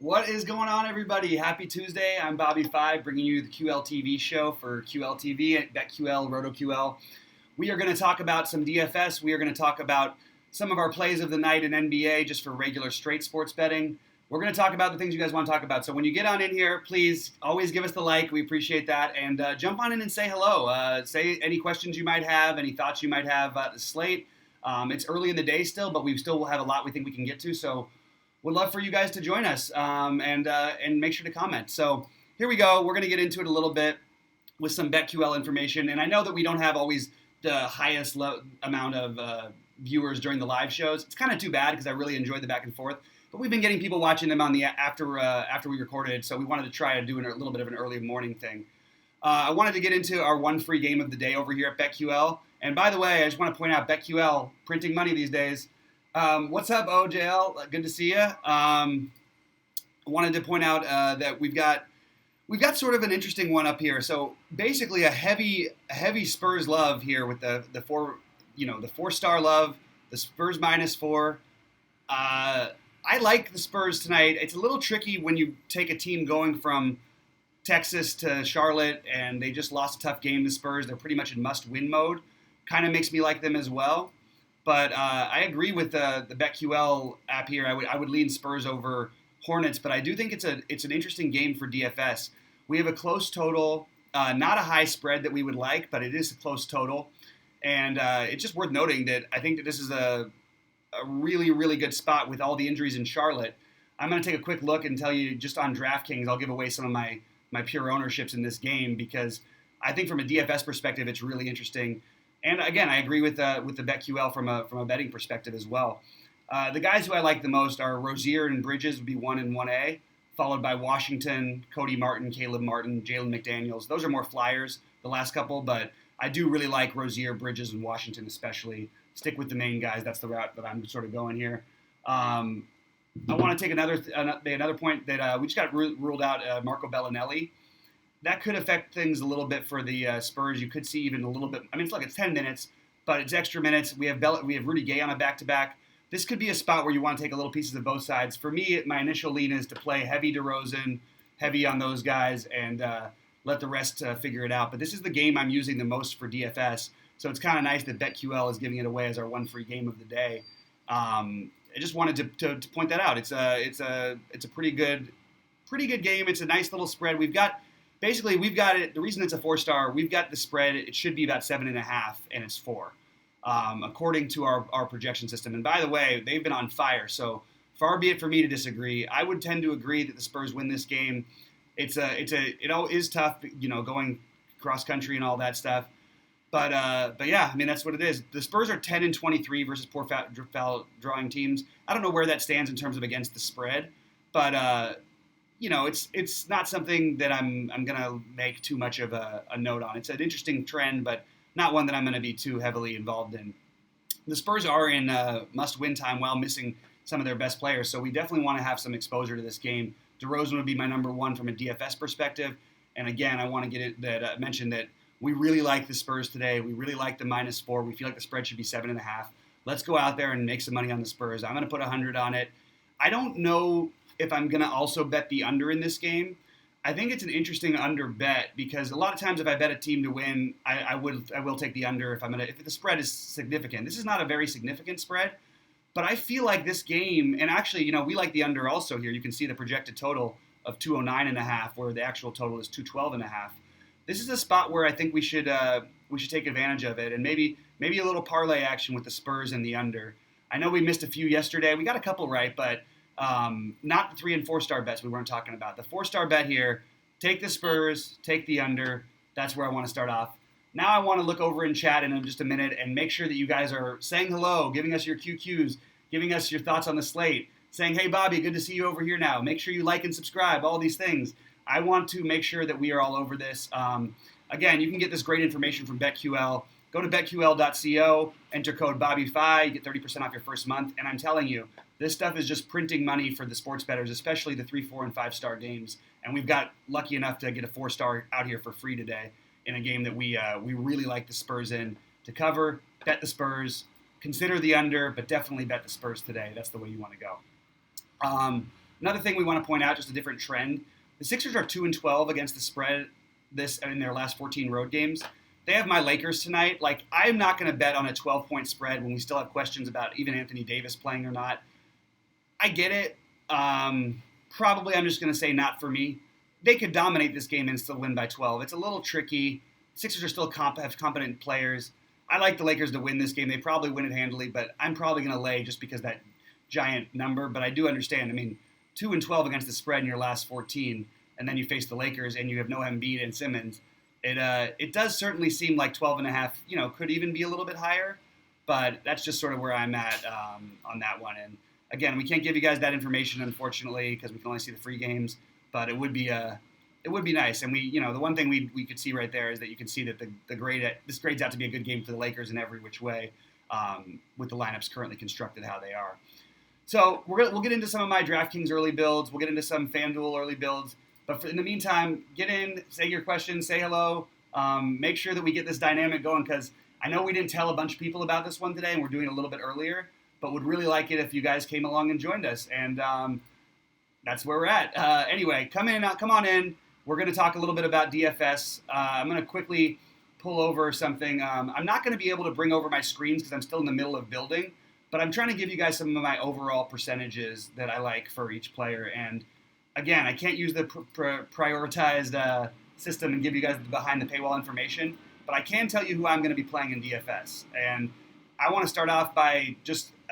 What is going on, everybody? Happy Tuesday. I'm BobbyFi, bringing you the QL TV show for QL TV at BetQL, RotoQL. We are going to talk about some DFS. We are going to talk about some of our plays of the night in NBA just for regular straight sports betting. We're going to talk about the things you guys want to talk about. So when you get on in here, please always give us the like. We appreciate that. And jump on in and say hello. Say any questions you might have, any thoughts you might have about the slate. It's early in the day still, but we still will have a lot we think we can get to. So would love for you guys to join us and make sure to comment. So here we go. We're going to get into it a little bit with some BetQL information. And I know that we don't have always the highest amount of viewers during the live shows. It's kind of too bad because I really enjoyed the back and forth. But we've been getting people watching them on the after we recorded, so we wanted to try to do a little bit of an early morning thing. I wanted to get into our one free game of the day over here at BetQL. And by the way, I just want to point out BetQL printing money these days. What's up, OJL? Good to see you. I wanted to point out that we've got sort of an interesting one up here. So basically, a heavy Spurs love here with the 4-star love, the Spurs -4. I like the Spurs tonight. It's a little tricky when you take a team going from Texas to Charlotte and they just lost a tough game to Spurs. They're pretty much in must-win mode. Kind of makes me like them as well. But I agree with the BetQL app here. I would lean Spurs over Hornets, but I do think it's an interesting game for DFS. We have a close total, not a high spread that we would like, but it is a close total. And it's just worth noting that I think that this is a really, really good spot with all the injuries in Charlotte. I'm going to take a quick look and tell you just on DraftKings, I'll give away some of my pure ownerships in this game because I think from a DFS perspective, it's really interesting. And again, I agree with the BetQL from a betting perspective as well. The guys who I like the most are Rozier and Bridges would be 1 and 1A, followed by Washington, Cody Martin, Caleb Martin, Jalen McDaniels. Those are more flyers, the last couple, but I do really like Rozier, Bridges, and Washington especially. Stick with the main guys. That's the route that I'm sort of going here. I want to take another point that we just got ruled out Marco Bellinelli. That could affect things a little bit for the Spurs. You could see even a little bit. I mean, it's 10 minutes, but it's extra minutes. We have Rudy Gay on a back-to-back. This could be a spot where you want to take a little pieces of both sides. For me, my initial lean is to play heavy DeRozan, heavy on those guys, and let the rest figure it out. But this is the game I'm using the most for DFS. So it's kind of nice that BetQL is giving it away as our one free game of the day. I just wanted to point that out. It's a pretty good game. It's a nice little spread. We've got it. The reason it's a 4-star, we've got the spread. It should be about 7.5, and it's 4, according to our projection system. And by the way, they've been on fire. So far be it for me to disagree. I would tend to agree that the Spurs win this game. It is tough, going cross country and all that stuff. But yeah, I mean, that's what it is. The Spurs are 10 and 23 versus poor foul drawing teams. I don't know where that stands in terms of against the spread, but it's not something that I'm gonna make too much of a note on. It's an interesting trend, but not one that I'm gonna be too heavily involved in. The Spurs are in must-win time while missing some of their best players, so we definitely want to have some exposure to this game. DeRozan would be my number one from a DFS perspective, and again, I want to mention that. We really like the Spurs today. We really like the -4. We feel like the spread should be 7.5. Let's go out there and make some money on the Spurs. I'm going to put 100 on it. I don't know if I'm going to also bet the under in this game. I think it's an interesting under bet because a lot of times if I bet a team to win, I will take the under if the spread is significant. This is not a very significant spread, but I feel like this game, and actually, we like the under also here. You can see the projected total of 209.5, where the actual total is 212.5. This is a spot where I think we should take advantage of it, and maybe a little parlay action with the Spurs and the under. I know we missed a few yesterday. We got a couple right, but not the 3 and 4-star bets we weren't talking about. The 4-star bet here, take the Spurs, take the under. That's where I want to start off. Now I want to look over in chat in just a minute and make sure that you guys are saying hello, giving us your QQs, giving us your thoughts on the slate, saying, hey, Bobby, good to see you over here now. Make sure you like and subscribe, all these things. I want to make sure that we are all over this. Again, you can get this great information from BetQL. Go to betql.co, enter code BobbyFi, you get 30% off your first month. And I'm telling you, this stuff is just printing money for the sports bettors, especially the 3, 4, and 5-star games. And we've got lucky enough to get a 4-star out here for free today in a game that we really like the Spurs in to cover. Bet the Spurs. Consider the under, but definitely bet the Spurs today. That's the way you want to go. Another thing we want to point out, just a different trend. The Sixers are 2-12 against the spread in their last 14 road games. They have my Lakers tonight. Like, I'm not going to bet on a 12-point spread when we still have questions about even Anthony Davis playing or not. I get it. Probably I'm just going to say not for me. They could dominate this game and still win by 12. It's a little tricky. Sixers are still have competent players. I like the Lakers to win this game. They probably win it handily, but I'm probably going to lay just because that giant number. But I do understand. I mean, 2-12 against the spread in your last 14, and then you face the Lakers and you have no Embiid and Simmons. It does certainly seem like 12.5, could even be a little bit higher, but that's just sort of where I'm at on that one. And again, we can't give you guys that information, unfortunately, because we can only see the free games. But it would be nice. And the one thing we could see right there is that you can see that this grades out to be a good game for the Lakers in every which way, with the lineups currently constructed how they are. So we'll get into some of my DraftKings early builds. We'll get into some FanDuel early builds. But in the meantime, get in, say your questions, say hello. Make sure that we get this dynamic going, because I know we didn't tell a bunch of people about this one today, and we're doing it a little bit earlier. But would really like it if you guys came along and joined us. And that's where we're at. Anyway, come on in. We're going to talk a little bit about DFS. I'm going to quickly pull over something. I'm not going to be able to bring over my screens because I'm still in the middle of building, but I'm trying to give you guys some of my overall percentages that I like for each player. And again, I can't use the prioritized system and give you guys the behind the paywall information, but I can tell you who I'm going to be playing in DFS. And I want to start off by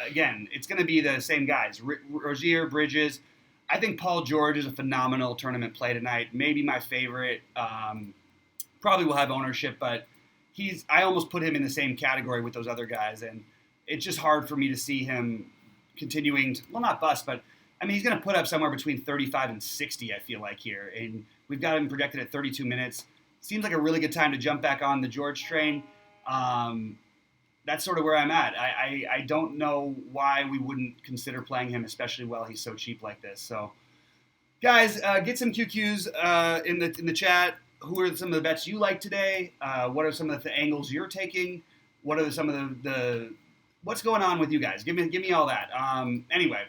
again, it's going to be the same guys. Rozier, Bridges. I think Paul George is a phenomenal tournament play tonight. Maybe my favorite. Probably will have ownership, but I almost put him in the same category with those other guys, and it's just hard for me to see him continuing to, well, not bust, but I mean, he's going to put up somewhere between 35 and 60, I feel like, here. And we've got him projected at 32 minutes. Seems like a really good time to jump back on the George train. That's sort of where I'm at. I don't know why we wouldn't consider playing him, especially while he's so cheap like this. So, guys, get some QQs in the chat. Who are some of the bets you like today? What are some of the angles you're taking? What are some of the what's going on with you guys? Give me all that. Anyway,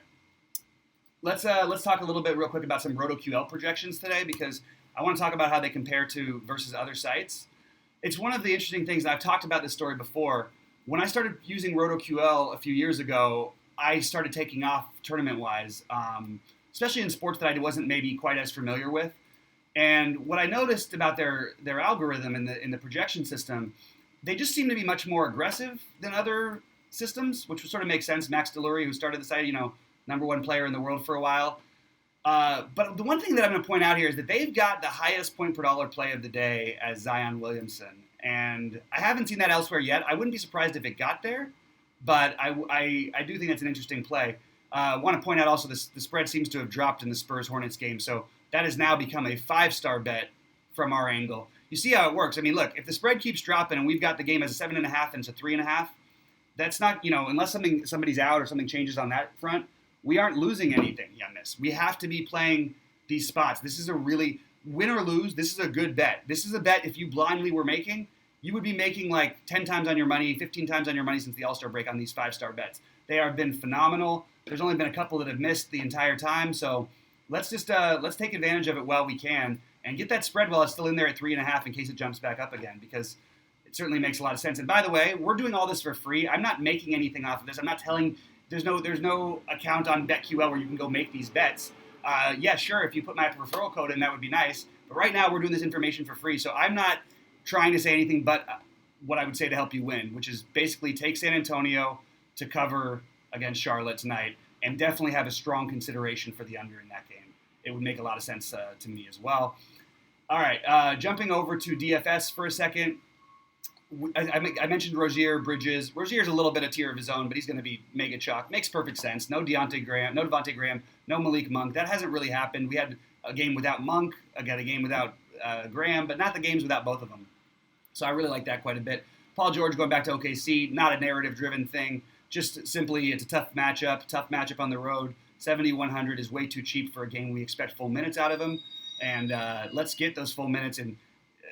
let's talk a little bit real quick about some RotoQL projections today, because I want to talk about how they compare to versus other sites. It's one of the interesting things, and I've talked about this story before. When I started using RotoQL a few years ago, I started taking off tournament-wise, especially in sports that I wasn't maybe quite as familiar with. And what I noticed about their algorithm in the projection system, they just seem to be much more aggressive than other systems, which would sort of make sense. Max Delury, who started the site, number one player in the world for a while. But the one thing that I'm going to point out here is that they've got the highest point per dollar play of the day as Zion Williamson. And I haven't seen that elsewhere yet. I wouldn't be surprised if it got there, but I do think that's an interesting play. I want to point out also the spread seems to have dropped in the Spurs-Hornets game, so that has now become a 5-star bet from our angle. You see how it works. I mean, look, if the spread keeps dropping and we've got the game as a 7.5 and it's a 3.5, that's not, unless somebody's out or something changes on that front, we aren't losing anything on this. We have to be playing these spots. This is a really, win or lose, this is a good bet. This is a bet if you blindly were making, you would be making like 10 times on your money, 15 times on your money since the All-Star break on these 5-star bets. They have been phenomenal. There's only been a couple that have missed the entire time, so let's take advantage of it while we can and get that spread while it's still in there at 3.5 in case it jumps back up again, because it certainly makes a lot of sense. And by the way, we're doing all this for free. I'm not making anything off of this. I'm not telling. There's no account on BetQL where you can go make these bets. Yeah, sure, if you put my referral code in, that would be nice. But right now, we're doing this information for free, so I'm not trying to say anything but what I would say to help you win, which is basically take San Antonio to cover against Charlotte tonight, and definitely have a strong consideration for the under in that game. It would make a lot of sense to me as well. All right, jumping over to DFS for a second. I mentioned Rozier, Bridges. Rozier's a little bit of tier of his own, but he's going to be mega chalk. Makes perfect sense. No Devontae Graham, no Malik Monk. That hasn't really happened. We had a game without Monk. I got a game without Graham, but not the games without both of them. So I really like that quite a bit. Paul George going back to OKC, not a narrative-driven thing. Just simply, it's a tough matchup on the road. 7,100 is way too cheap for a game we expect full minutes out of him. And let's get those full minutes, and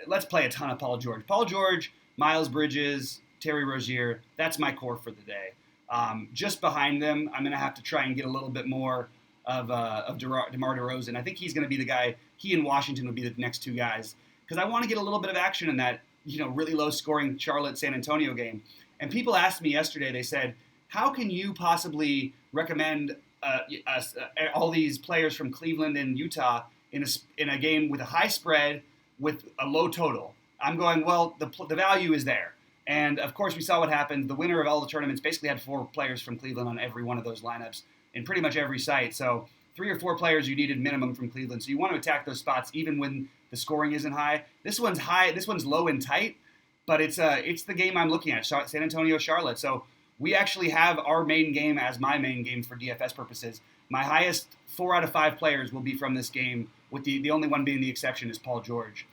let's play a ton of Paul George. Paul George, Miles Bridges, Terry Rozier, that's my core for the day. Just behind them, I'm going to have to try and get a little bit more of DeMar DeRozan. I think he's going to be the guy. He and Washington would be the next two guys because I want to get a little bit of action in that really low scoring Charlotte San Antonio game. And people asked me yesterday. They said, "How can you possibly recommend all these players from Cleveland and Utah in a game with a high spread with a low total?" I'm going, well, the value is there. And, of course, we saw what happened. The winner of all the tournaments basically had 4 players from Cleveland on every one of those lineups in pretty much every site. So 3 or 4 players you needed minimum from Cleveland. So you want to attack those spots even when the scoring isn't high. This one's high. This one's low and tight, but it's the game I'm looking at, San Antonio, Charlotte. So we actually have our main game as my main game for DFS purposes. My highest 4 out of 5 players will be from this game, with the only one being the exception is Paul George.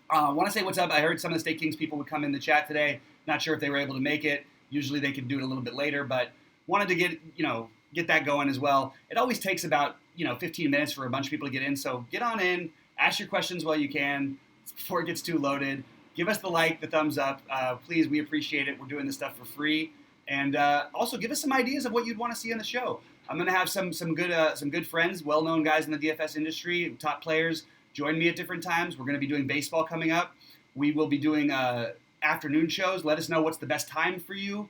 I want to say what's up. I heard some of the State Kings people would come in the chat today. Not sure if they were able to make it. Usually they can do it a little bit later, but wanted to get that going as well. It always takes about 15 minutes for a bunch of people to get in. So get on in, ask your questions while you can before it gets too loaded. Give us the like, the thumbs up. Please, we appreciate it. We're doing this stuff for free, and also give us some ideas of what you'd want to see on the show. I'm going to have some good friends, well-known guys in the DFS industry, top players, join me at different times. We're going to be doing baseball coming up. We will be doing afternoon shows. Let us know what's the best time for you.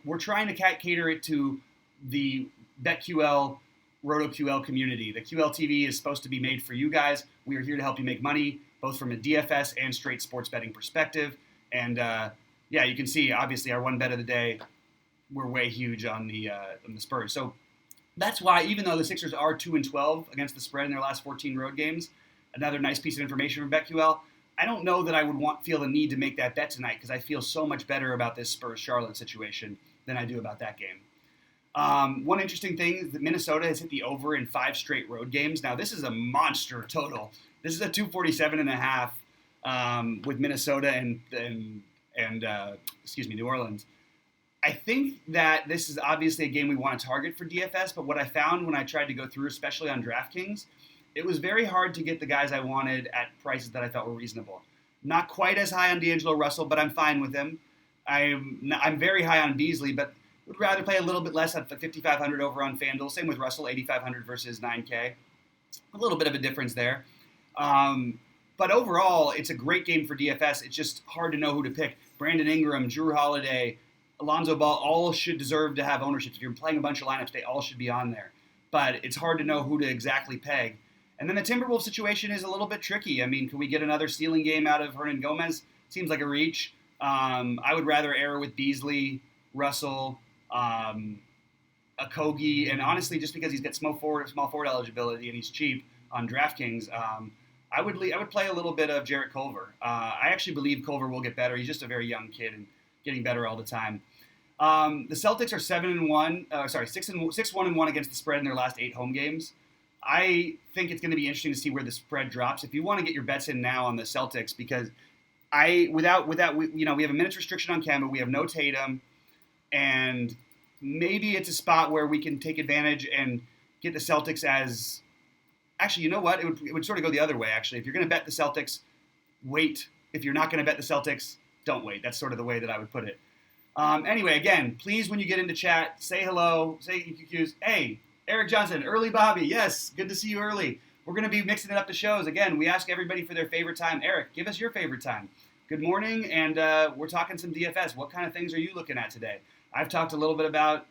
We're trying to cater it to the BetQL, RotoQL community. The QL TV is supposed to be made for you guys. We are here to help you make money, both from a DFS and straight sports betting perspective. And you can see, obviously, our one bet of the day, we're way huge on the Spurs. So that's why, even though the Sixers are 2-12 against the spread in their last 14 road games, another nice piece of information from BetQL, I don't know that I would feel the need to make that bet tonight because I feel so much better about this Spurs-Charlotte situation than I do about that game. One interesting thing is that Minnesota has hit the over in 5 straight road games. Now, this is a monster total. This is a 247.5 with Minnesota and New Orleans. I think that this is obviously a game we want to target for DFS, but what I found when I tried to go through, especially on DraftKings, it was very hard to get the guys I wanted at prices that I felt were reasonable. Not quite as high on D'Angelo Russell, but I'm fine with him. I'm very high on Beasley, but would rather play a little bit less at 5,500 over on FanDuel. Same with Russell, 8,500 versus 9K. A little bit of a difference there. But overall, it's a great game for DFS. It's just hard to know who to pick. Brandon Ingram, Drew Holiday, Alonzo Ball all should deserve to have ownership. If you're playing a bunch of lineups, they all should be on there. But it's hard to know who to exactly peg. And then the Timberwolves situation is a little bit tricky. I mean, can we get another stealing game out of Hernan Gomez? Seems like a reach. I would rather err with Beasley, Russell, Okogie, and honestly, just because he's got small forward eligibility and he's cheap on DraftKings, I would play a little bit of Jarrett Culver. I actually believe Culver will get better. He's just a very young kid and getting better all the time. The Celtics are 6-1-1 against the spread in their last 8 home games. I think it's going to be interesting to see where the spread drops. If you want to get your bets in now on the Celtics, because we have a minutes restriction on Kemba, we have no Tatum, and maybe it's a spot where we can take advantage and get the Celtics as. Actually, you know what? It would sort of go the other way. Actually, if you're going to bet the Celtics, wait. If you're not going to bet the Celtics, don't wait. That's sort of the way that I would put it. Anyway, again, please, when you get into chat, say hello, say EQQs. Hey, Eric Johnson, early Bobby. Yes, good to see you early. We're going to be mixing it up to shows. Again, we ask everybody for their favorite time. Eric, give us your favorite time. Good morning, and we're talking some DFS. What kind of things are you looking at today? I've talked a little bit about,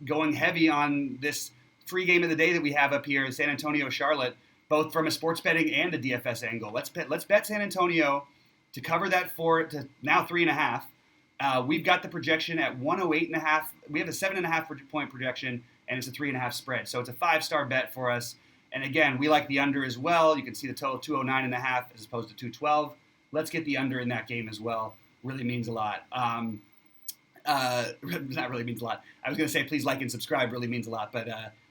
going heavy on this free game of the day that we have up here in San Antonio, Charlotte, both from a sports betting and a DFS angle. Let's bet San Antonio to cover that to now 3.5. We've got the projection at 108.5. We have a 7.5 point projection, and it's a 3.5 spread. So it's a 5-star bet for us. And again, we like the under as well. You can see the total 209.5 as opposed to 212. Let's get the under in that game as well. Really means a lot. Not really means a lot. I was going to say please like and subscribe. Really means a lot, but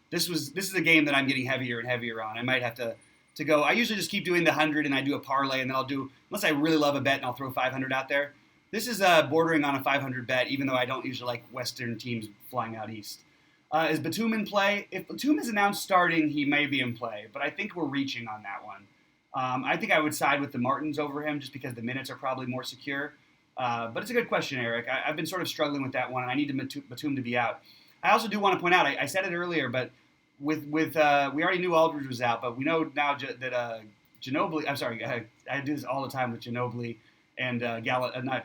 this is a game that I'm getting heavier and heavier on. I might have to go. I usually just keep doing the 100 and I do a parlay, and then I'll do, unless I really love a bet, and I'll throw 500 out there. This is bordering on a 500 bet, even though I don't usually like Western teams flying out east. Is Batum in play? If Batum is announced starting, he may be in play, but I think we're reaching on that one. I think I would side with the Martins over him just because the minutes are probably more secure. But it's a good question, Eric. I've been sort of struggling with that one, and I need Batum to be out. I also do want to point out, I said it earlier, but we already knew Aldridge was out, but we know now that Ginobili. I'm sorry, I do this all the time with Ginobili and not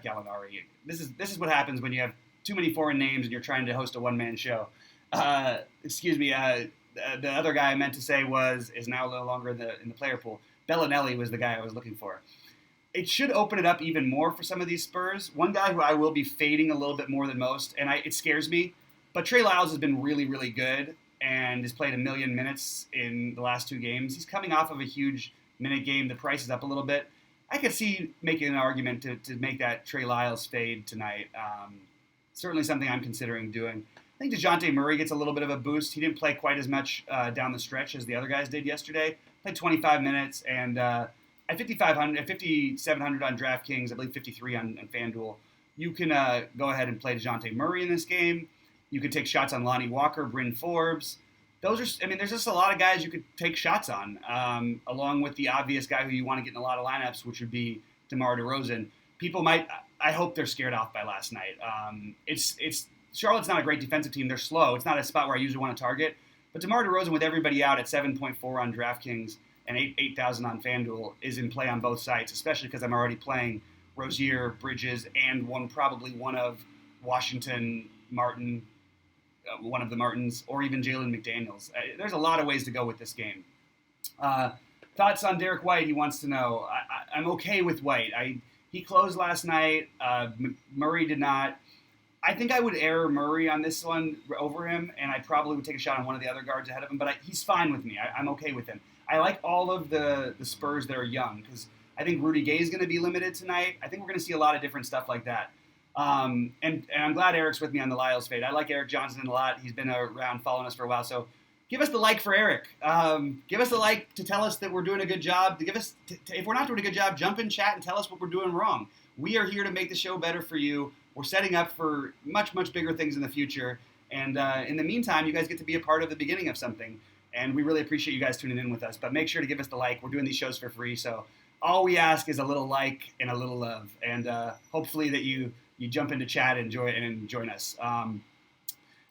Gallinari. This is what happens when you have too many foreign names and you're trying to host a one-man show. Excuse me. The other guy I meant to say is now no longer in the player pool. Bellinelli was the guy I was looking for. It should open it up even more for some of these Spurs. One guy who I will be fading a little bit more than most, and it scares me, but Trey Lyles has been really, really good and has played 1 million minutes in the last 2 games. He's coming off of a huge minute game. The price is up a little bit. I could see making an argument to make that Trey Lyles fade tonight. Certainly something I'm considering doing. I think DeJounte Murray gets a little bit of a boost. He didn't play quite as much down the stretch as the other guys did yesterday. Played 25 minutes, and at 5,700 on DraftKings, I believe 53 on FanDuel, you can go ahead and play DeJounte Murray in this game. You could take shots on Lonnie Walker, Bryn Forbes. There's just a lot of guys you could take shots on, along with the obvious guy who you want to get in a lot of lineups, which would be DeMar DeRozan. I hope they're scared off by last night. Charlotte's not a great defensive team. They're slow. It's not a spot where I usually want to target. But DeMar DeRozan, with everybody out at 7.4 on DraftKings and 8,000 on FanDuel, is in play on both sites, especially because I'm already playing Rozier, Bridges, and probably one of Washington, Martin, one of the Martins, or even Jalen McDaniels. There's a lot of ways to go with this game. Thoughts on Derek White, he wants to know. I'm okay with White. He closed last night. Murray did not. I think I would err Murray on this one over him, and I probably would take a shot on one of the other guards ahead of him, but he's fine with me. I'm okay with him. I like all of the Spurs that are young, because I think Rudy Gay is going to be limited tonight. I think we're going to see a lot of different stuff like that. And I'm glad Eric's with me on the Lyles fade. I like Eric Johnson a lot. He's been around following us for a while, so give us the like for Eric. Give us the like to tell us that we're doing a good job. If we're not doing a good job, jump in chat and tell us what we're doing wrong. We are here to make the show better for you. We're setting up for much, much bigger things in the future. And in the meantime, you guys get to be a part of the beginning of something. And we really appreciate you guys tuning in with us. But make sure to give us the like. We're doing these shows for free. So all we ask is a little like and a little love. And hopefully that you jump into chat and join us.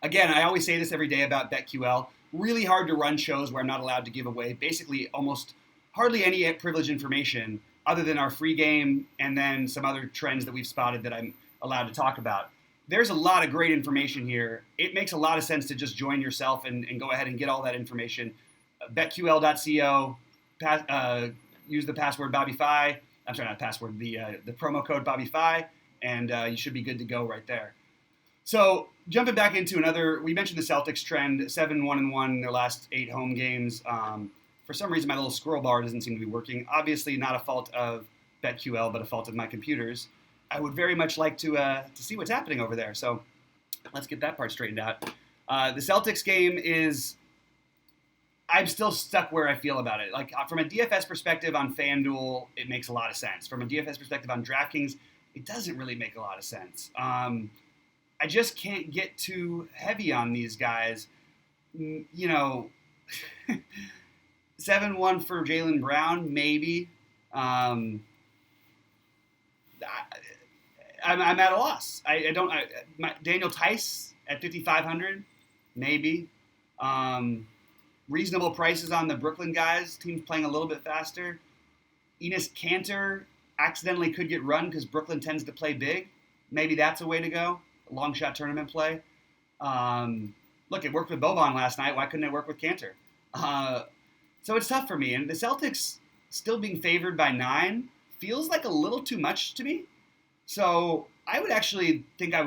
Again, I always say this every day about BetQL. Really hard to run shows where I'm not allowed to give away basically almost hardly any privileged information other than our free game and then some other trends that we've spotted that I'm allowed to talk about. There's a lot of great information here. It makes a lot of sense to just join yourself and go ahead and get all that information. BetQL.co, use the password BobbyFi. I'm sorry, not password, the promo code BobbyFi, and you should be good to go right there. So jumping back into we mentioned the Celtics trend, 7-1-1 in their last 8 home games. For some reason, my little scroll bar doesn't seem to be working. Obviously not a fault of BetQL, but a fault of my computers. I would very much like to see what's happening over there. So let's get that part straightened out. The Celtics game I'm still stuck where I feel about it. Like from a DFS perspective on FanDuel, it makes a lot of sense. From a DFS perspective on DraftKings, it doesn't really make a lot of sense. I just can't get too heavy on these guys. 7-1 for Jaylen Brown, maybe. I'm at a loss. Daniel Tice at 5,500, maybe. Reasonable prices on the Brooklyn guys. Teams playing a little bit faster. Enes Kanter accidentally could get run because Brooklyn tends to play big. Maybe that's a way to go. A long shot tournament play. Look, it worked with Boban last night. Why couldn't it work with Kanter? So it's tough for me. And the Celtics still being favored by 9 feels like a little too much to me. So I would actually think I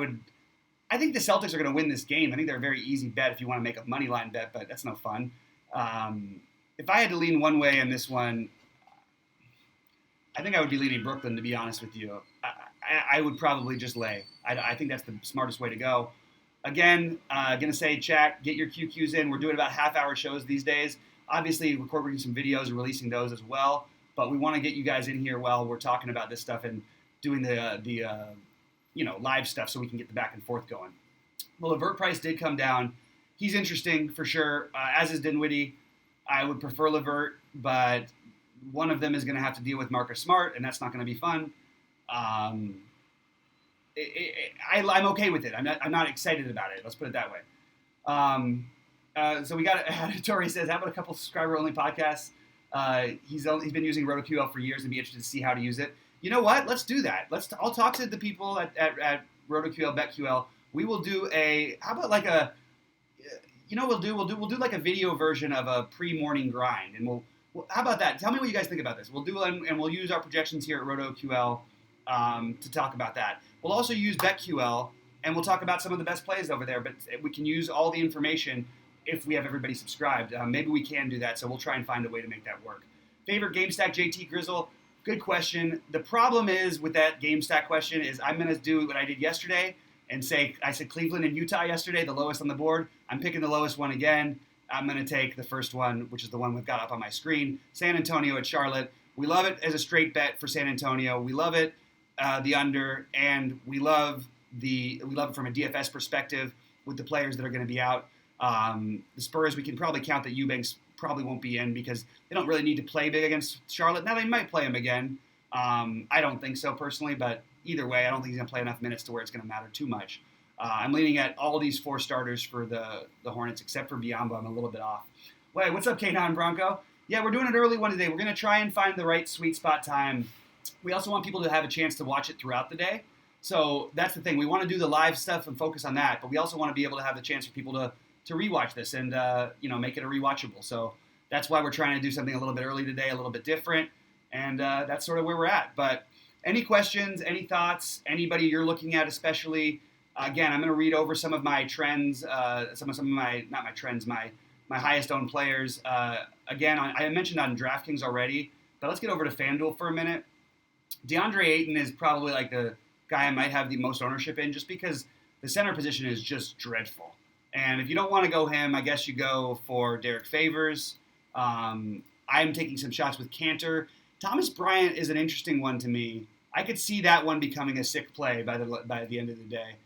think the Celtics are going to win this game. I think they're a very easy bet if you want to make a money line bet, but that's no fun. If I had to lean one way in this one, I think I would be leaning Brooklyn, to be honest with you. I would probably just lay. I think that's the smartest way to go. Again, going to say, chat, get your QQs in. We're doing about half-hour shows these days. Obviously, recording some videos and releasing those as well. But we want to get you guys in here while we're talking about this stuff and doing the live stuff so we can get the back and forth going. Well, LeVert price did come down. He's interesting for sure, as is Dinwiddie. I would prefer LeVert, but one of them is going to have to deal with Marcus Smart, and that's not going to be fun. I'm okay with it. I'm not excited about it. Let's put it that way. So we got Tori says, how about a couple subscriber only podcasts? He's been using RotoQL for years and be interested to see how to use it. You know what? Let's do that. I'll talk to the people at RotoQL, BetQL. We will do how about like we'll do like a video version of a pre-morning grind, and how about that? Tell me what you guys think about this. We'll do and we'll use our projections here at RotoQL to talk about that. We'll also use BetQL, and we'll talk about some of the best plays over there. But we can use all the information if we have everybody subscribed. Maybe we can do that, so we'll try and find a way to make that work. Favorite game stack, JT Grizzle? Good question. The problem is with that game stack question is I'm going to do what I did yesterday and I said Cleveland and Utah yesterday, the lowest on the board. I'm picking the lowest one again. I'm going to take the first one, which is the one we've got up on my screen, San Antonio at Charlotte. We love it as a straight bet for San Antonio. We love it, the under, and we love it from a DFS perspective with the players that are going to be out. The Spurs, we can probably count that Eubanks probably won't be in because they don't really need to play big against Charlotte. Now, they might play him again. I don't think so personally, but either way, I don't think he's going to play enough minutes to where it's going to matter too much. I'm leaning at all these 4 starters for the Hornets, except for Biyombo. I'm a little bit off. Wait, what's up, K9 Bronco? Yeah, we're doing an early one today. We're going to try and find the right sweet spot time. We also want people to have a chance to watch it throughout the day. So that's the thing. We want to do the live stuff and focus on that, but we also want to be able to have the chance for people to rewatch this and make it a rewatchable. So that's why we're trying to do something a little bit early today, a little bit different, and that's sort of where we're at. But any questions, any thoughts, anybody you're looking at especially? Again, I'm going to read over some of my trends, some of my not my trends, my highest owned players. Again, I mentioned on DraftKings already, but let's get over to FanDuel for a minute. DeAndre Ayton is probably like the guy I might have the most ownership in, just because the center position is just dreadful. And if you don't want to go him, I guess you go for Derek Favors. I'm taking some shots with Cantor. Thomas Bryant is an interesting one to me. I could see that one becoming a sick play by the end of the day.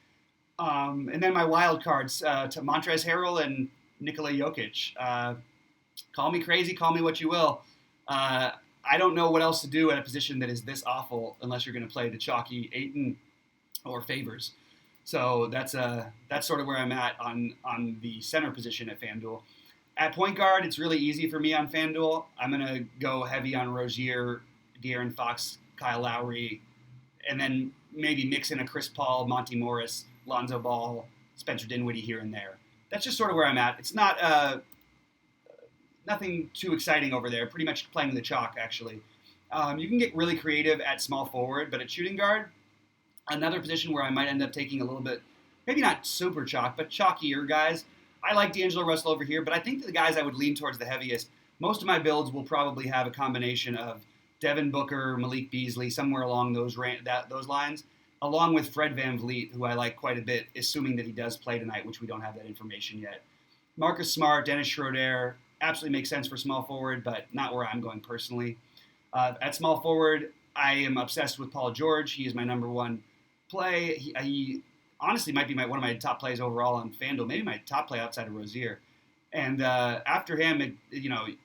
And then my wild cards to Montrezl Harrell and Nikola Jokic. Call me crazy, call me what you will. I don't know what else to do at a position that is this awful unless you're going to play the chalky Ayton or Favors. So that's sort of where I'm at on the center position at FanDuel. At point guard, it's really easy for me on FanDuel. I'm going to go heavy on Rozier, De'Aaron Fox, Kyle Lowry, and then maybe mix in a Chris Paul, Monty Morris, Lonzo Ball, Spencer Dinwiddie here and there. That's just sort of where I'm at. It's not nothing too exciting over there. Pretty much playing the chalk, actually. You can get really creative at small forward, but at shooting guard, another position where I might end up taking a little bit, maybe not super chalk, but chalkier guys. I like D'Angelo Russell over here, but I think the guys I would lean towards the heaviest, most of my builds will probably have a combination of Devin Booker, Malik Beasley, somewhere along those lines, along with Fred VanVleet, who I like quite a bit, assuming that he does play tonight, which we don't have that information yet. Marcus Smart, Dennis Schroeder, absolutely makes sense for small forward, but not where I'm going personally. At small forward, I am obsessed with Paul George. He is my number one play. He honestly might be one of my top plays overall on FanDuel, maybe my top play outside of Rozier. And after him,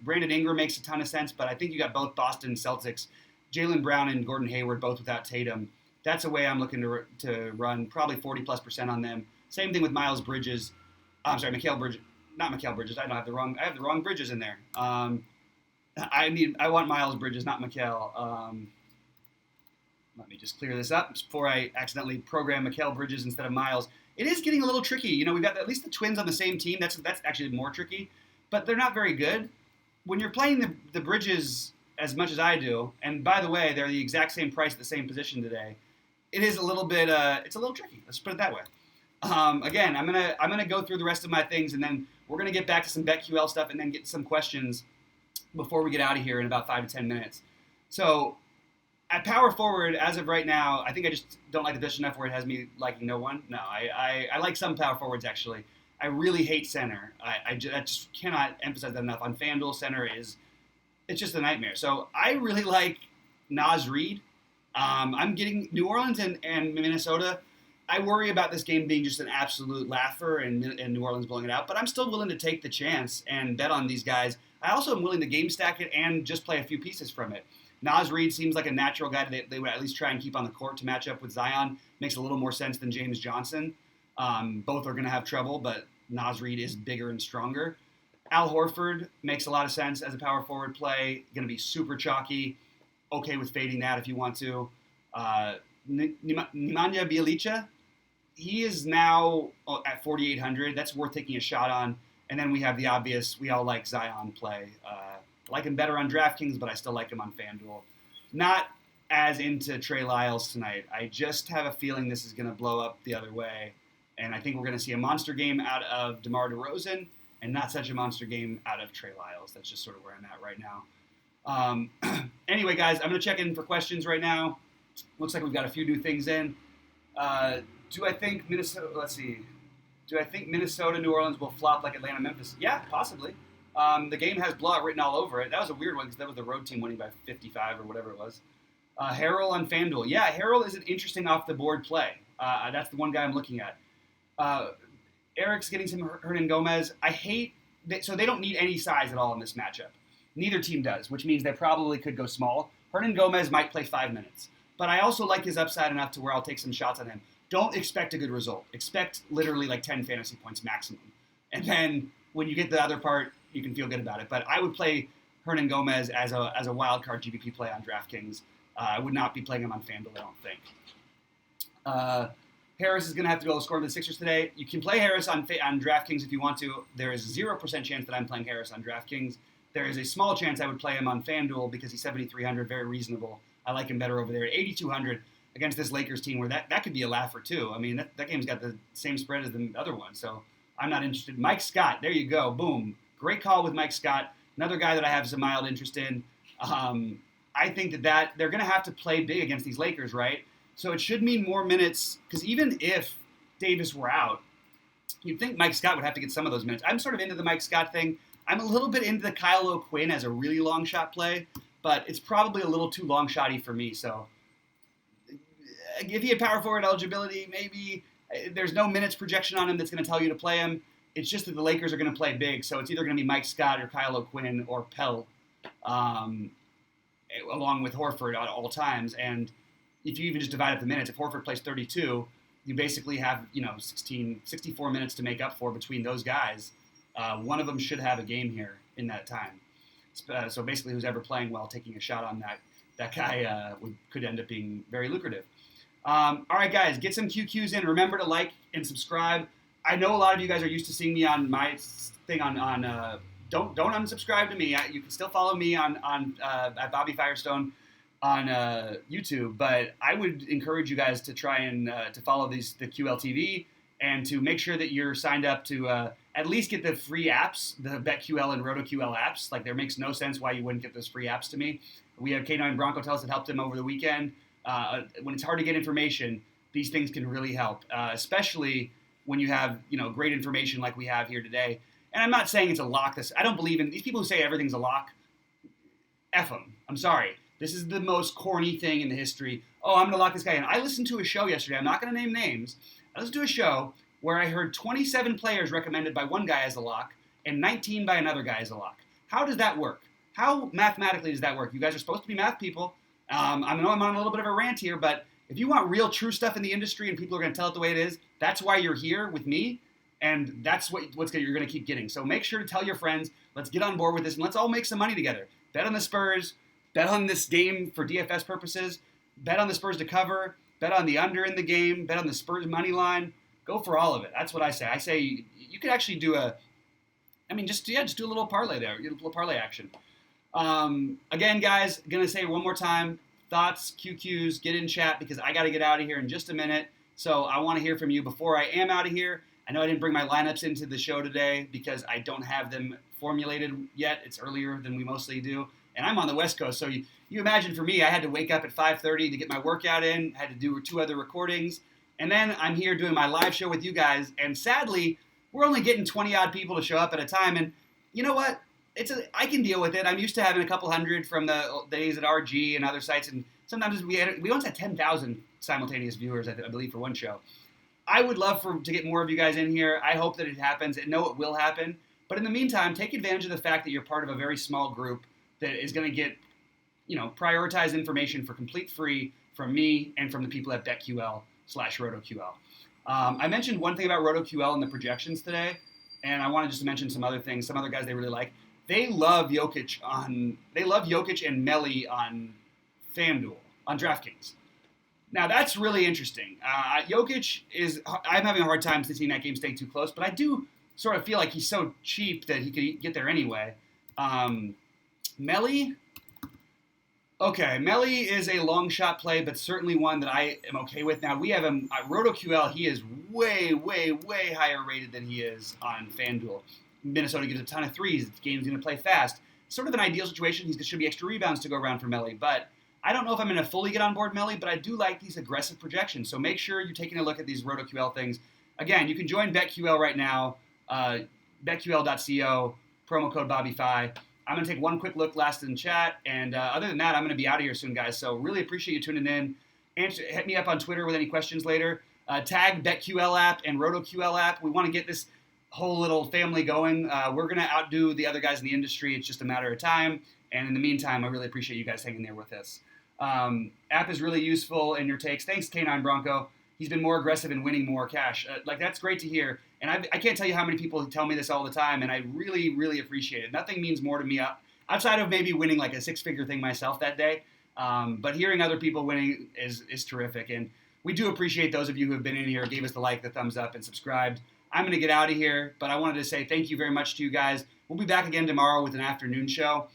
Brandon Ingram makes a ton of sense, but I think you got both Boston Celtics, Jaylen Brown and Gordon Hayward, both without Tatum. That's a way I'm looking to run probably 40+% on them. Same thing with Miles Bridges. I'm sorry, Mikal Bridges. Not Mikal Bridges. I have the wrong Bridges in there. I want Miles Bridges, not Mikal. Let me just clear this up before I accidentally program Mikal Bridges instead of Miles. It is getting a little tricky. We've got at least the Twins on the same team. That's actually more tricky, but they're not very good. When you're playing the Bridges as much as I do, and by the way, they're the exact same price at the same position today, it is a little bit. It's a little tricky. Let's put it that way. Again, I'm gonna go through the rest of my things, and then we're gonna get back to some BetQL stuff, and then get some questions before we get out of here in about 5 to 10 minutes. So at power forward, as of right now, I think I just don't like the position enough where it has me liking no one. No, I like some power forwards, actually. I really hate center. I just cannot emphasize that enough. On FanDuel, center it's just a nightmare. So I really like Naz Reid. I'm getting New Orleans and Minnesota. I worry about this game being just an absolute laugher and New Orleans blowing it out, but I'm still willing to take the chance and bet on these guys. I also am willing to game stack it and just play a few pieces from it. Naz Reid seems like a natural guy that they would at least try and keep on the court to match up with Zion. Makes a little more sense than James Johnson. Both are going to have trouble, but Naz Reid is bigger and stronger. Al Horford makes a lot of sense as a power forward play. Going to be super chalky. Okay with fading that if you want to. Nemanja Bjelica, he is now at 4,800. That's worth taking a shot on. And then we have the obvious, we all like Zion play. Like him better on DraftKings, but I still like him on FanDuel. Not as into Trey Lyles tonight. I just have a feeling this is going to blow up the other way. And I think we're going to see a monster game out of DeMar DeRozan and not such a monster game out of Trey Lyles. That's just sort of where I'm at right now. Anyway, guys, I'm going to check in for questions right now. Looks like we've got a few new things in. Do I think Minnesota, let's see. Do I think Minnesota, New Orleans will flop like Atlanta, Memphis? Yeah, possibly. The game has blowout written all over it. That was a weird one because that was the road team winning by 55 or whatever it was. Harrell on FanDuel. Yeah, Harrell is an interesting off-the-board play. That's the one guy I'm looking at. Eric's getting some Hernan Gomez. So they don't need any size at all in this matchup. Neither team does, which means they probably could go small. Hernan Gomez might play 5 minutes. But I also like his upside enough to where I'll take some shots on him. Don't expect a good result. Expect literally like 10 fantasy points maximum. And then when you get the other part, you can feel good about it. But I would play Hernan Gomez as a wild card GPP play on DraftKings. I would not be playing him on FanDuel, I don't think. Harris is going to have to go score the Sixers today. You can play Harris on DraftKings if you want to. There is a 0% chance that I'm playing Harris on DraftKings. There is a small chance I would play him on FanDuel because he's 7,300, very reasonable. I like him better over there. 8,200 against this Lakers team where that could be a laugher too. I mean, that game's got the same spread as the other one, so I'm not interested. Mike Scott, there you go. Boom. Great call with Mike Scott. Another guy that I have some mild interest in. I think that they're going to have to play big against these Lakers, right? So it should mean more minutes because even if Davis were out, you'd think Mike Scott would have to get some of those minutes. I'm sort of into the Mike Scott thing. I'm a little bit into the Kyle O'Quinn as a really long shot play, but it's probably a little too long shotty for me. So if he had power forward eligibility, maybe there's no minutes projection on him that's going to tell you to play him. It's just that the Lakers are going to play big, so it's either going to be Mike Scott or Kyle O'Quinn or Pell, along with Horford at all times. And if you even just divide up the minutes, if Horford plays 32, you basically have 64 minutes to make up for between those guys. One of them should have a game here in that time. So basically, who's ever playing well, taking a shot on that guy could end up being very lucrative. All right, guys, get some QQs in. Remember to like and subscribe. I know a lot of you guys are used to seeing me on my thing on don't unsubscribe to me. You can still follow me on at Bobby Firestone on YouTube, but I would encourage you guys to try and to follow the QLTV and to make sure that you're signed up to at least get the free apps, the BetQL and RotoQL apps. Like, there makes no sense why you wouldn't get those free apps to me. We have K9 Bronco tell us it helped him over the weekend. When it's hard to get information, these things can really help, especially when you have great information like we have here today. And I'm not saying it's a lock. I don't believe in these people who say everything's a lock. F them. I'm sorry. This is the most corny thing in the history. Oh, I'm going to lock this guy in. I listened to a show yesterday. I'm not going to name names. I listened to a show where I heard 27 players recommended by one guy as a lock and 19 by another guy as a lock. How does that work? How mathematically does that work? You guys are supposed to be math people. I know I'm on a little bit of a rant here, but if you want real true stuff in the industry and people are going to tell it the way it is, that's why you're here with me, and that's what you're going to keep getting. So make sure to tell your friends. Let's get on board with this, and let's all make some money together. Bet on the Spurs. Bet on this game for DFS purposes. Bet on the Spurs to cover. Bet on the under in the game. Bet on the Spurs money line. Go for all of it. That's what I say. I say you could actually do just do a little parlay there. Get a little parlay action. Again, guys, going to say it one more time. Thoughts, QQs, get in chat because I got to get out of here in just a minute. So I want to hear from you before I am out of here. I know I didn't bring my lineups into the show today because I don't have them formulated yet. It's earlier than we mostly do. And I'm on the West Coast, so you imagine for me, I had to wake up at 5:30 to get my workout in, had to do 2 other recordings, and then I'm here doing my live show with you guys, and sadly, we're only getting 20-odd people to show up at a time, and you know what? I can deal with it. I'm used to having a couple hundred from the days at RG and other sites, and sometimes we once had 10,000 simultaneous viewers, I believe, for one show. I would love to get more of you guys in here. I hope that it happens, and know it will happen, but in the meantime, take advantage of the fact that you're part of a very small group that is going to get, prioritized information for complete free from me and from the people at BetQL /RotoQL. I mentioned one thing about RotoQL and the projections today. and I wanted just to mention some other things, some other guys they really like. They love Jokic and Melli on FanDuel, on DraftKings. Now, that's really interesting. Jokic I'm having a hard time seeing that game stay too close, but I do sort of feel like he's so cheap that he could get there anyway. Melli, Melli is a long shot play, but certainly one that I am okay with. Now, we have him at RotoQL. He is way, way, way higher rated than he is on FanDuel. Minnesota gives a ton of threes. The game's going to play fast. Sort of an ideal situation. There should be extra rebounds to go around for Melli, but I don't know if I'm going to fully get on board Melli, but I do like these aggressive projections. So make sure you're taking a look at these RotoQL things. Again, you can join BetQL right now, betql.co, promo code BobbyFi. I'm going to take one quick look last in chat, and other than that, I'm going to be out of here soon, guys. So really appreciate you tuning in. Hit me up on Twitter with any questions later. Tag BetQL app and RotoQL app. We want to get this whole little family going. We're going to outdo the other guys in the industry. It's just a matter of time. And in the meantime, I really appreciate you guys hanging there with us. App is really useful in your takes. Thanks, K9 Bronco. He's been more aggressive in winning more cash. That's great to hear. And I can't tell you how many people tell me this all the time, and I really, really appreciate it. Nothing means more to me outside of maybe winning like a six-figure thing myself that day. But hearing other people winning is terrific. And we do appreciate those of you who have been in here, gave us the like, the thumbs up, and subscribed. I'm going to get out of here, but I wanted to say thank you very much to you guys. We'll be back again tomorrow with an afternoon show.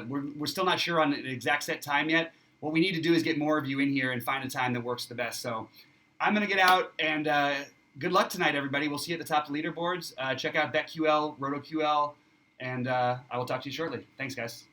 We're still not sure on an exact set time yet. What we need to do is get more of you in here and find a time that works the best. So I'm going to get out, and good luck tonight, everybody. We'll see you at the top of the leaderboards. Check out BetQL, RotoQL, and I will talk to you shortly. Thanks, guys.